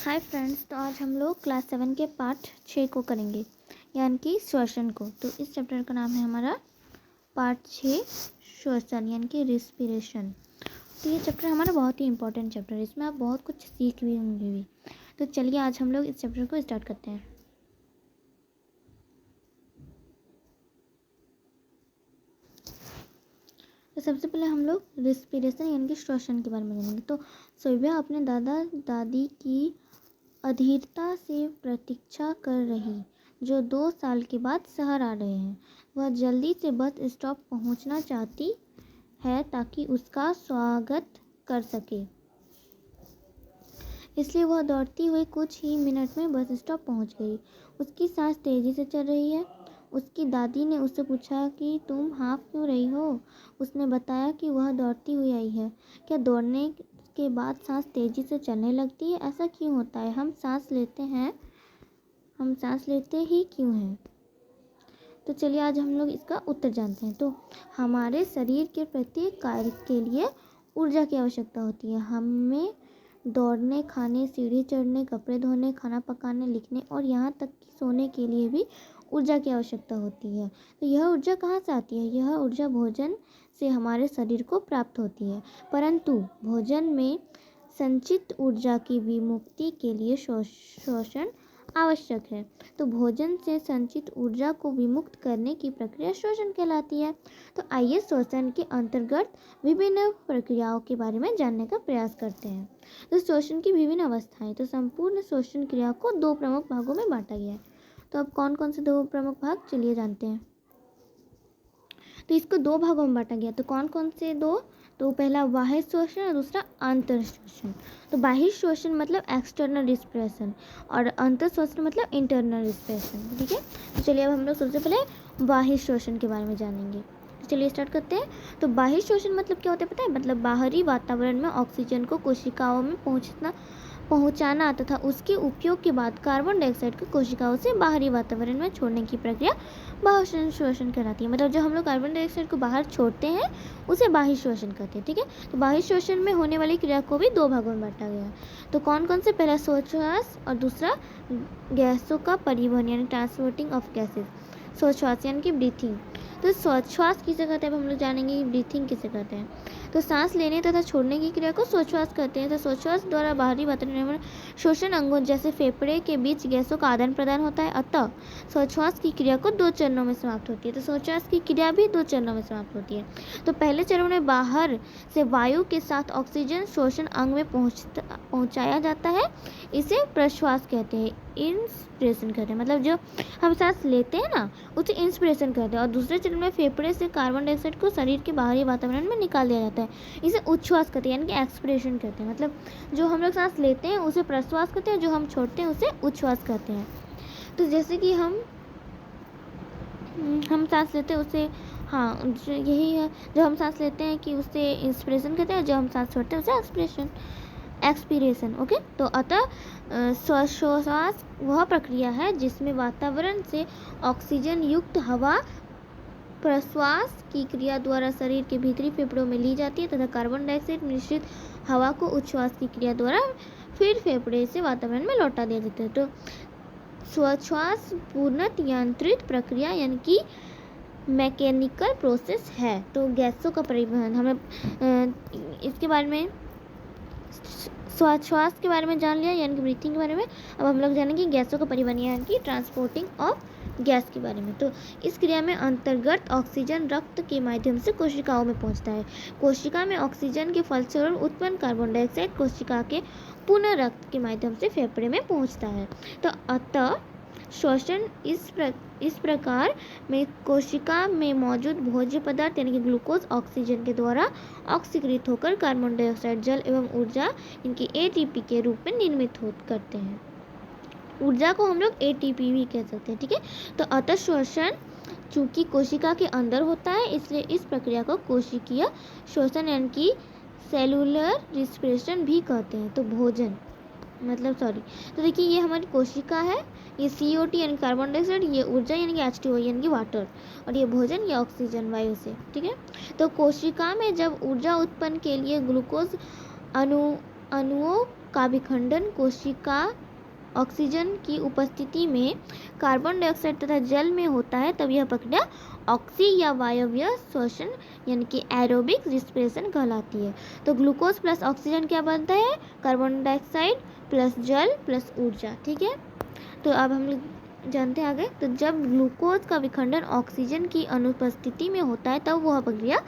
Hi friends, तो आज हम लोग क्लास 7 के पार्ट 6 को करेंगे, यानी कि श्वसन को। तो इस चैप्टर का नाम है हमारा पार्ट 6 श्वसन यानी कि रिस्पिरेशन। तो ये चैप्टर हमारा बहुत ही इंपॉर्टेंट चैप्टर है, इसमें आप बहुत कुछ सीख भी होंगे भी। तो चलिए आज हम लोग इस चैप्टर को स्टार्ट करते हैं। तो सबसे पहले हम लोग रिस्पिरेशन यानी कि श्वसन के बारे में जानेंगे। तो सोबिया अपने दादा दादी की अधीरता से प्रतीक्षा कर रही, जो 2 साल के बाद शहर आ रहे हैं। वह जल्दी से बस स्टॉप पहुंचना चाहती है ताकि उसका स्वागत कर सके, इसलिए वह दौड़ती हुई कुछ ही मिनट में बस स्टॉप पहुंच गई। उसकी सांस तेजी से चल रही है। उसकी दादी ने उससे पूछा कि तुम हाँफ क्यों रही हो। उसने बताया कि वह दौड़ती हुई आई है। क्या दौड़ने के बाद सांस तेजी से चलने लगती है? ऐसा क्यों होता है? हम सांस लेते ही क्यों हैं? तो चलिए आज हम लोग इसका उत्तर जानते हैं। तो हमारे शरीर के प्रत्येक कार्य के लिए ऊर्जा की आवश्यकता होती है। हमें दौड़ने, खाने, सीढ़ी चढ़ने, कपड़े धोने, खाना पकाने, लिखने और यहाँ तक कि सोने के लिए भी ऊर्जा की आवश्यकता होती है। तो यह ऊर्जा कहाँ से आती है? यह ऊर्जा भोजन से हमारे शरीर को प्राप्त होती है, परंतु भोजन में संचित ऊर्जा की विमुक्ति के लिए श्वसन आवश्यक है। तो भोजन से संचित ऊर्जा को विमुक्त करने की प्रक्रिया श्वसन कहलाती है। तो आइए श्वसन के अंतर्गत विभिन्न प्रक्रियाओं के बारे में जानने का प्रयास करते हैं। तो श्वसन की विभिन्न अवस्थाएं। तो संपूर्ण श्वसन क्रिया को 2 प्रमुख भागों में बांटा गया है। तो अब कौन कौन से 2 प्रमुख भाग चलिए जानते हैं। तो इसको 2 भागों में बांटा गया। तो कौन कौन से 2? तो पहला बाह्य श्वसन और दूसरा आंतर श्वसन। तो बाह्य श्वसन मतलब एक्सटर्नल रिस्पिरेशन और अंतर श्वसन मतलब इंटरनल रिस्पिरेशन। ठीक है, तो चलिए अब हम लोग सबसे पहले बाह्य श्वसन के बारे में जानेंगे। चलिए स्टार्ट करते हैं। तो बाह्य श्वसन मतलब क्या होता है पता है? मतलब बाहरी वातावरण में ऑक्सीजन को कोशिकाओं में पहुंचाना तथा उसके उपयोग के बाद कार्बन डाइऑक्साइड को कोशिकाओं से बाहरी वातावरण में छोड़ने की प्रक्रिया बाह्य श्वसन कहलाती है। मतलब जब हम लोग कार्बन डाइऑक्साइड को बाहर छोड़ते हैं उसे बाह्य श्वसन कहते हैं। ठीक है, तो बाह्य श्वसन में होने वाली क्रिया को भी 2 भागों में बांटा गया है। तो कौन कौन से? पहला श्वास और दूसरा गैसों का परिवहन यानी ट्रांसपोर्टिंग ऑफ गैसेज। श्वास यानी कि ब्रीथिंग। तो श्वास किसे कहते हैं? अब हम लोग जानेंगे कि ब्रीथिंग किसे कहते हैं। तो सांस लेने तथा छोड़ने की क्रिया को श्वास कहते हैं। तो श्वास द्वारा बाहरी वातावरण में श्वसन अंगों जैसे फेफड़े के बीच गैसों का आदान प्रदान होता है। अतः श्वास की क्रिया को 2 चरणों में समाप्त होती है। तो श्वास की क्रिया भी 2 चरणों में समाप्त होती है। तो पहले चरण में बाहर से वायु के साथ ऑक्सीजन श्वसन अंग में पहुंचाया जाता है, इसे प्रश्वास कहते हैं, इंस्पिरेशन कहते हैं। मतलब जो हम सांस लेते हैं ना उसे इंस्पिरेशन कहते हैं। और दूसरे चरण में फेफड़े से कार्बन डाइऑक्साइड को शरीर के बाहरी वातावरण में निकाल दिया जाता है, इसे उच्छ्वास कहते हैं यानी कि एक्सपिरेशन कहते हैं। मतलब जो हम लोग सांस लेते हैं उसे प्रश्वास कहते हैं, जो हम छोड़ते हैं उसे उच्छ्वास कहते हैं। तो जैसे कि हम सांस लेते हैं उसे यही है, जो हम सांस लेते हैं कि उसे इंस्पिरेशन कहते हैं, जो हम सांस छोड़ते हैं उसे एक्सपीरेशन। ओके, तो अतः श्वास वह प्रक्रिया है जिसमें वातावरण से ऑक्सीजन युक्त हवा प्रश्वास की क्रिया द्वारा शरीर के भीतरी फेफड़ों में ली जाती है तथा कार्बन डाइऑक्साइड मिश्रित हवा को उच्छ्वास की क्रिया द्वारा फिर फेफड़े से वातावरण में लौटा दिया जाता है। तो श्वास पूर्णतः यांत्रिक प्रक्रिया यानी कि मैकेनिकल प्रोसेस है। तो गैसों का परिवहन, हमें इसके बारे में श्वास के बारे में जान लिया यानी कि ब्रीथिंग के बारे में। अब हम लोग जानेंगे गैसों का परिवहन यानी कि ट्रांसपोर्टिंग ऑफ गैस के बारे में। तो इस क्रिया में अंतर्गत ऑक्सीजन रक्त के माध्यम से कोशिकाओं में पहुंचता है। कोशिका में ऑक्सीजन के फलस्वरूप उत्पन्न कार्बन डाइऑक्साइड कोशिका के पुनः रक्त के माध्यम से फेफड़े में पहुंचता है। तो अतः श्वसन इस प्रकार में कोशिका में मौजूद भोज्य पदार्थ यानी कि ग्लूकोज ऑक्सीजन के द्वारा ऑक्सीकृत होकर कार्बन डाइऑक्साइड, जल एवं ऊर्जा इनकी एटीपी के रूप में निर्मित करते हैं। ऊर्जा को हम लोग एटीपी भी कह सकते हैं। ठीक है, तो अतः श्वसन चूंकि कोशिका के अंदर होता है इसलिए इस प्रक्रिया को कोशिकीय श्वसन यानी कि सेलुलर रिस्पिरेशन भी कहते हैं। तो भोजन तो देखिए ये हमारी कोशिका है, ये CO2 यानी कार्बन डाइऑक्साइड, ये ऊर्जा यानी कि H2O यानी कि वाटर, और ये भोजन ये ऑक्सीजन वायु से। ठीक है, तो कोशिका में जब ऊर्जा उत्पन्न के लिए ग्लूकोज अणुओं का विखंडन कोशिका ऑक्सीजन की उपस्थिति में कार्बन डाइऑक्साइड तथा जल में होता है, तब यह प्रक्रिया ऑक्सी या वायवीय श्वसन यानी कि एरोबिक रिस्पिरेशन कहलाती है। तो ग्लूकोज प्लस ऑक्सीजन क्या बनता है? कार्बन डाइऑक्साइड प्लस जल प्लस ऊर्जा। ठीक है, तो अब हम लोग जानते हैं आगे। तो जब ग्लूकोज का विखंडन ऑक्सीजन की अनुपस्थिति में होता है, तब वह प्रक्रिया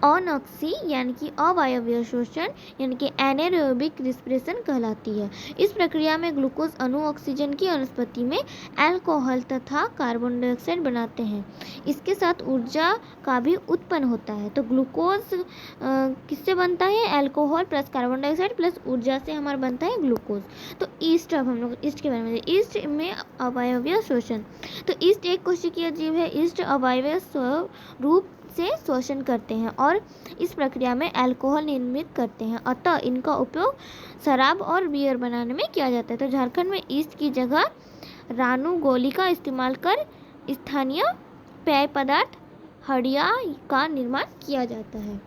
अनऑक्सी यानी कि अवायवीय शोषण यानी कि एनारोबिक रिस्पिरेशन कहलाती है। इस प्रक्रिया में ग्लूकोज अणु ऑक्सीजन की अनुपस्थिति में अल्कोहल तथा कार्बन डाइऑक्साइड बनाते हैं। इसके साथ ऊर्जा का भी उत्पन्न होता है। तो ग्लूकोज किससे बनता है? Alcohol plus carbon dioxide plus ऊर्जा से हमारा बनता है ग्लूकोज। तो ईस्ट, अब हम लोग ईस्ट के बारे में, ईस्ट में अवायवीय शोषण। तो ईस्ट एक कोशिकीय जीव है। ईस्ट अवायवीय रूप से शोषण करते हैं और इस प्रक्रिया में अल्कोहल निर्मित करते हैं, अतः इनका उपयोग शराब और बियर बनाने में किया जाता है। तो झारखंड में ईस्ट की जगह रानू गोली का इस्तेमाल कर स्थानीय पेय पदार्थ हड़िया का निर्माण किया जाता है।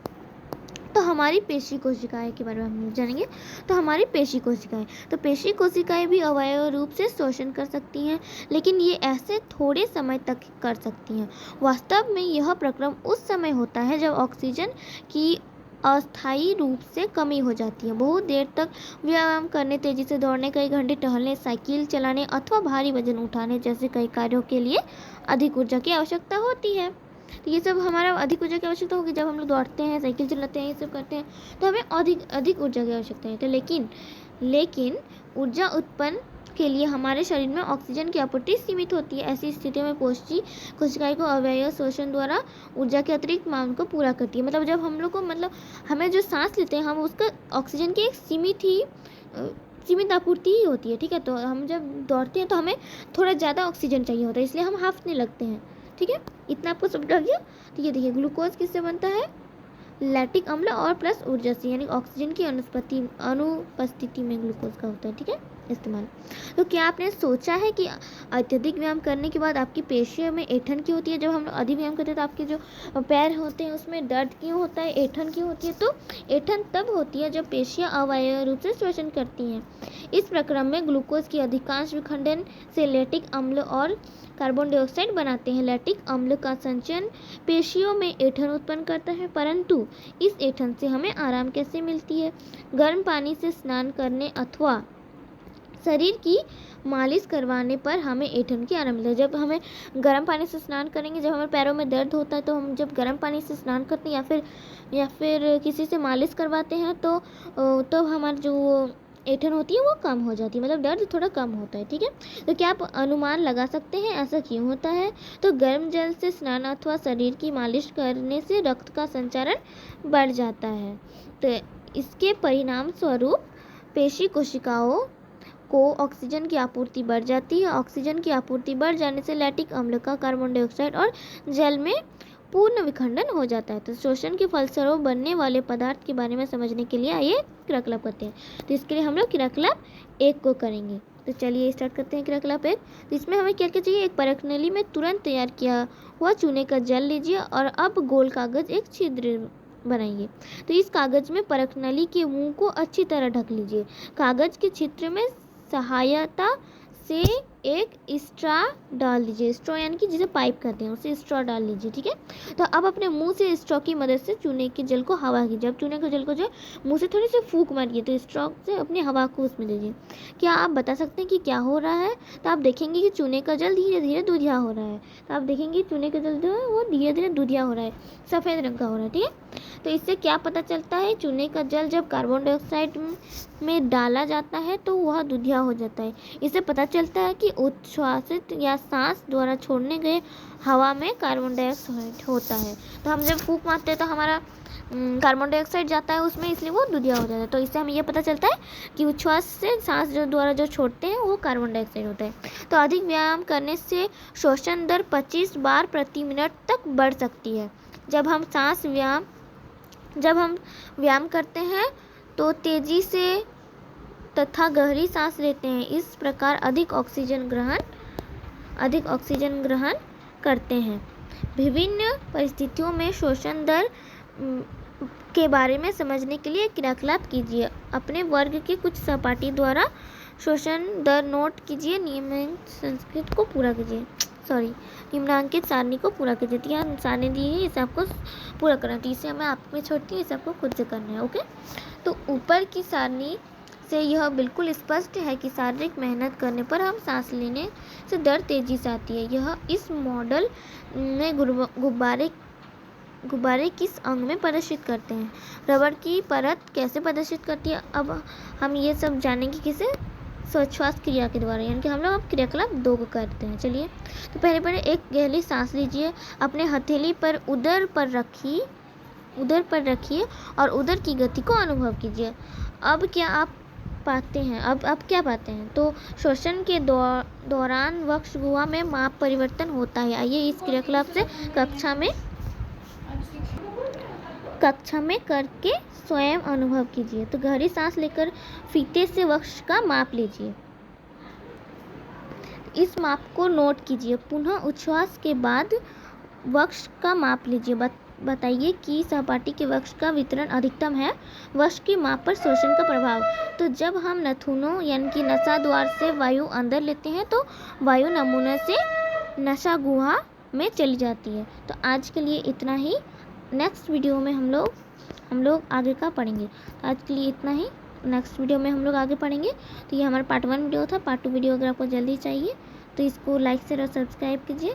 तो हमारी पेशी कोशिकाएं के बारे में हम जानेंगे। तो हमारी पेशी कोशिकाएं, तो पेशी कोशिकाएं भी अवयव रूप से शोषण कर सकती हैं, लेकिन ये ऐसे थोड़े समय तक कर सकती हैं। वास्तव में यह प्रक्रम उस समय होता है जब ऑक्सीजन की अस्थायी रूप से कमी हो जाती है। बहुत देर तक व्यायाम करने, तेजी से दौड़ने, कई घंटे टहलने, साइकिल चलाने अथवा भारी वजन उठाने जैसे कई कार्यों के लिए अधिक ऊर्जा की आवश्यकता होती है। तो ये सब हमारा अधिक ऊर्जा की आवश्यकता होगी। जब हम लोग दौड़ते हैं, साइकिल चलाते हैं, ये सब करते हैं, तो हमें अधिक ऊर्जा की आवश्यकता है। तो लेकिन ऊर्जा उत्पन्न के लिए हमारे शरीर में ऑक्सीजन की आपूर्ति सीमित होती है। ऐसी स्थिति में पेशी कोशिकाएं को अवयव शोषण द्वारा ऊर्जा के अतिरिक्त मांग को पूरा करती है। मतलब जब हम लोग को हमें जो सांस लेते हैं, हम उसका ऑक्सीजन की एक सीमित आपूर्ति ही होती है। ठीक है, तो हम जब दौड़ते हैं तो हमें थोड़ा ज़्यादा ऑक्सीजन चाहिए होता है, इसलिए हम हांफने लगते हैं। ठीक है, इतना आपको समझ आ गया। तो ये देखिए, ग्लूकोज किससे बनता है? लैक्टिक अम्ल और प्लस ऊर्जा से, यानी ऑक्सीजन की अनुपस्थिति में ग्लूकोज का होता है। ठीक है, इस्तेमाल। तो क्या आपने सोचा है कि अत्यधिक व्यायाम करने के बाद आपकी पेशियों में ऐंठन क्यों होती है? जब हम लोग अधिक व्यायाम करते हैं तो आपके जो पैर होते हैं उसमें दर्द क्यों होता है, ऐंठन क्यों होती है? तो ऐंठन तब होती है जब पेशियां अवायवीय रूप से शोषण करती हैं। इस प्रक्रम में ग्लूकोज की अधिकांश विखंडन से लैक्टिक अम्ल और कार्बन डाइऑक्साइड बनाते हैं। लैक्टिक अम्ल का संचयन पेशियों में ऐंठन उत्पन्न करता है, परंतु इस ऐंठन से हमें आराम कैसे मिलती है? गर्म पानी से स्नान करने अथवा शरीर की मालिश करवाने पर हमें ऐंठन की आराम मिलता है। जब हमें गर्म पानी से स्नान करेंगे, जब हमें पैरों में दर्द होता है, तो हम जब गर्म पानी से स्नान करते हैं या फिर किसी से मालिश करवाते हैं तो हमारी जो ऐंठन होती है वो कम हो जाती है, मतलब दर्द थोड़ा कम होता है। ठीक है, तो क्या आप अनुमान लगा सकते हैं ऐसा क्यों होता है? तो गर्म जल से स्नान अथवा शरीर की मालिश करने से रक्त का संचारण बढ़ जाता है। तो इसके परिणाम स्वरूप पेशी कोशिकाओं को ऑक्सीजन की आपूर्ति बढ़ जाती है। ऑक्सीजन की आपूर्ति बढ़ जाने से लैक्टिक अम्ल का कार्बन डाइऑक्साइड और जल में पूर्ण विखंडन हो जाता है। तो शोषण के फलस्वरूप बनने वाले पदार्थ के बारे में समझने के लिए आइए क्रियाकलाप करते हैं। तो इसके लिए हम लोग क्रियाकलाप 1 को करेंगे। तो चलिए स्टार्ट करते हैं क्रियाकलाप 1। तो इसमें हमें क्या क्या चाहिए? एक परख नली में तुरंत तैयार किया हुआ चूने का जल लीजिए और अब गोल कागज एक छिद्र बनाइए। तो इस कागज में परख नली के मुंह को अच्छी तरह ढक लीजिए। कागज के छिद्र में सहायता से एक स्ट्रॉ डाल दीजिए। स्ट्रॉ यानी कि जिसे पाइप कहते हैं, उसे स्ट्रॉ डाल लीजिए। ठीक है, तो अब अपने मुंह से स्ट्रॉ की मदद से चूने के जल को हवा कीजिए। अब चूने के जल को जो मुंह से थोड़ी सी फूंक मारिए, तो स्ट्रॉ से अपनी हवा को उसमें दीजिए। क्या आप बता सकते हैं कि क्या हो रहा है? तो आप देखेंगे कि चूने का जल धीरे धीरे दूधिया हो रहा है। तो आप देखेंगे चूने का जल जो है वो धीरे धीरे दूधिया हो रहा है, सफ़ेद रंग का हो रहा है। ठीक है, तो इससे क्या पता चलता है? चूने का जल जब कार्बन डाइऑक्साइड में डाला जाता है तो वह दूधिया हो जाता है। इससे पता चलता है कि उच्छ्वासित या सांस द्वारा छोड़ने गए हवा में कार्बन डाइऑक्साइड होता है। तो हम जब फूंक मारते हैं तो हमारा कार्बन डाइऑक्साइड जाता है उसमें, इसलिए वो दूधिया हो जाता है। तो इससे हमें यह पता चलता है कि उच्छ्वास से सांस द्वारा जो छोड़ते हैं वो कार्बन डाइऑक्साइड होता है। तो अधिक व्यायाम करने से शोषण दर 25 बार प्रति मिनट तक बढ़ सकती है। जब हम व्यायाम करते हैं तो तेजी से तथा गहरी सांस लेते हैं। इस प्रकार अधिक ऑक्सीजन ग्रहण करते हैं। विभिन्न परिस्थितियों में शोषण दर के बारे में समझने के लिए क्रियाकलाप कीजिए। अपने वर्ग के कुछ सहपाठी द्वारा शोषण दर नोट कीजिए। निम्नांकित सारणी को पूरा कीजिए। तो यहाँ सारणी दी है, इसे आपको पूरा करना है। तो इसे मैं आप में छोड़ती हूँ, इसे आपको खुद से करना है। ओके, तो ऊपर की सारणी से यह बिल्कुल स्पष्ट है कि शारीरिक मेहनत करने पर हम सांस लेने से दर तेजी से आती है। यह इस मॉडल में गुब्बारे किस अंग में प्रदर्शित करते हैं, रबर की परत कैसे प्रदर्शित करती है। अब हम ये सब जानेंगे किसे, श्वास क्रिया के द्वारा, यानी कि हम लोग अब क्रियाकलाप 2 को करते हैं। चलिए, तो पहले एक गहरी सांस लीजिए। अपने हथेली पर उदर पर रखिए और उदर की गति को अनुभव कीजिए। अब क्या पाते हैं, तो श्वसन के दौरान वक्ष गुहा में माप परिवर्तन होता है। आइए इस क्रियाकलाप से कक्षा में करके स्वयं अनुभव कीजिए। तो गहरी सांस लेकर फीते से वक्ष का माप लीजिए। इस माप को नोट कीजिए। पुनः उच्छ्वास के बाद वक्ष का माप लीजिए। बताइए कि सहपाठी के वक्ष का वितरण अधिकतम है। वक्ष के माप पर श्वसन का प्रभाव। तो जब हम नथुनों यानी कि नसा द्वार से वायु अंदर लेते हैं तो वायु नमूने से नसा गुहा में चली जाती है। तो आज के लिए इतना ही। नेक्स्ट वीडियो में हम लोग आगे का पढ़ेंगे। तो आज के लिए इतना ही, नेक्स्ट वीडियो में हम लोग आगे पढ़ेंगे। तो ये हमारा पार्ट 1 वीडियो था। पार्ट 2 वीडियो अगर आपको जल्दी चाहिए तो इसको लाइक शेयर और सब्सक्राइब कीजिए।